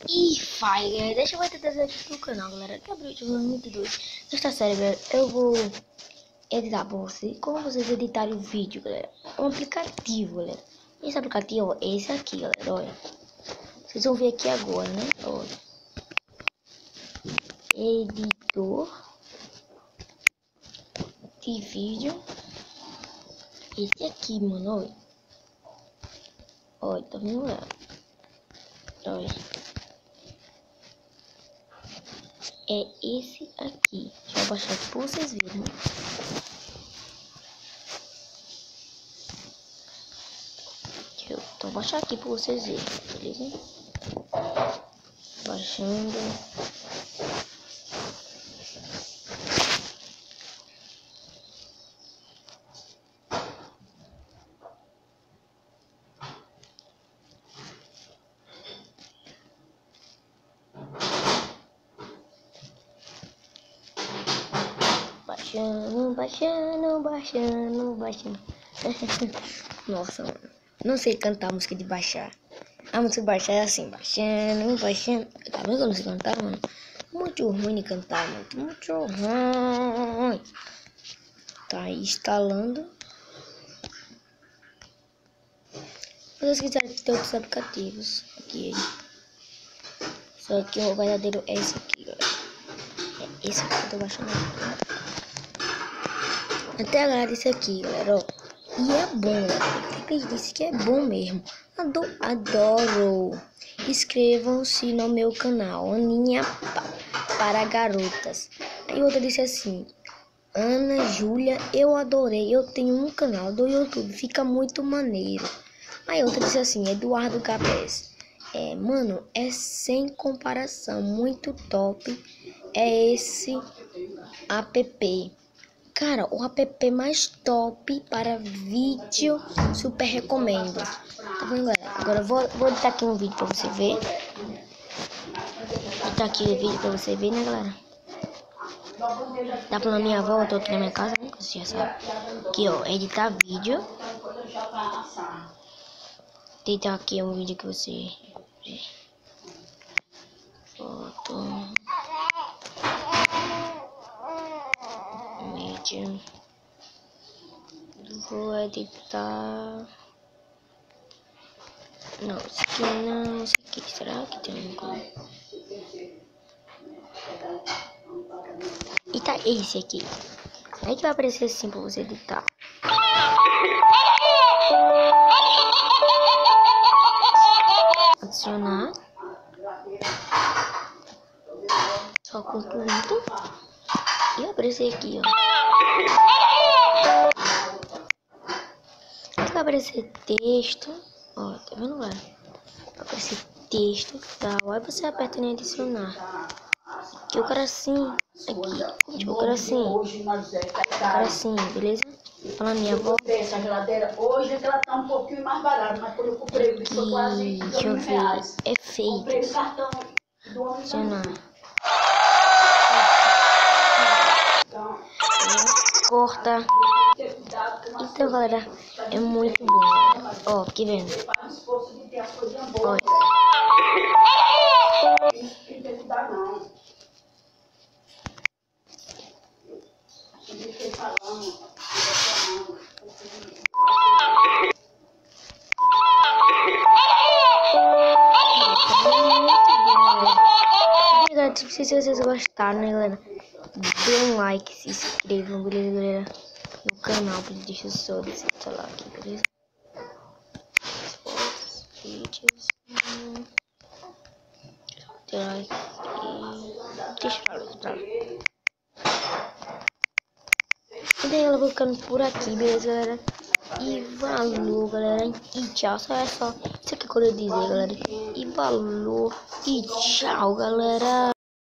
E vai, galera, deixa eu ver trazer aqui no canal, galera. Gabriel de 2022. Nesta série, galera, eu vou editar pra vocês como vocês editarem o vídeo, galera. É um aplicativo, galera. Esse aplicativo é esse aqui, galera, olha. Vocês vão ver aqui agora, né? Olha. Editor de vídeo. Esse aqui, mano, olha. Olha, tá vendo, galera? Olha. É esse aqui. Deixa eu baixar aqui pra vocês verem, né? Vou baixar aqui pra vocês verem, beleza? Baixando. Baixando. Nossa, mano. Não sei cantar a música de baixar. A música de baixar é assim, baixando. Tá vendo que eu não sei cantar, mano? Muito ruim de cantar, muito ruim. Tá instalando. Se vocês quiserem ter outros aplicativos, aqui. Só que o verdadeiro é esse aqui, galera. É esse aqui que eu tô baixando aqui. Até agora esse aqui, galera, ó. E é bom, galera. Ele disse que é bom mesmo. Adoro. Inscrevam-se no meu canal, Aninha para garotas. Aí outra disse assim: Ana Júlia, eu adorei. Eu tenho um canal do YouTube, fica muito maneiro. Aí outra disse assim: Eduardo Capes. Mano, é sem comparação, muito top. É esse app. Cara, o app mais top para vídeo, super recomendo. Tá vendo, galera? Agora eu vou editar aqui um vídeo pra você ver. Editar aqui o vídeo pra você ver, né, galera? Dá pra minha avó, eu tô aqui na minha casa, né? Você já sabe. Aqui, ó, editar vídeo. Editar aqui um vídeo que você vê. Foto. Vídeo. Vou editar. Não, esse aqui não, esse aqui. Será que tem algum? E tá esse aqui. Será que vai aparecer assim pra você editar? Adicionar. Só concluindo. E vai aparecer aqui, ó. Aqui vai aparecer texto. Ó, tá vendo, galera? Vai aparecer texto e tal. Aí você aperta em adicionar. Que eu quero assim. Aqui. Eu quero assim. Eu quero assim, beleza? Fala minha avó. Essa geladeira hoje é que ela tá um pouquinho mais barata, mas quando eu comprei, foi quase deixa eu ver. Efeitos. Adicionar. Corta. Então, galera, é muito bom, galera. Ó, aqui vendo. Olha. Se vocês gostaram, né, galera, dê um like, se inscrevam, beleza, galera, no canal, deixa eu só desinstalar aqui, beleza? Fotos, vídeos, like e deixa eu falar. Então, eu vou ficando por aqui, beleza, galera? E valeu, galera, e tchau. Só isso aqui que eu queria dizer, galera. E valeu, e tchau, galera.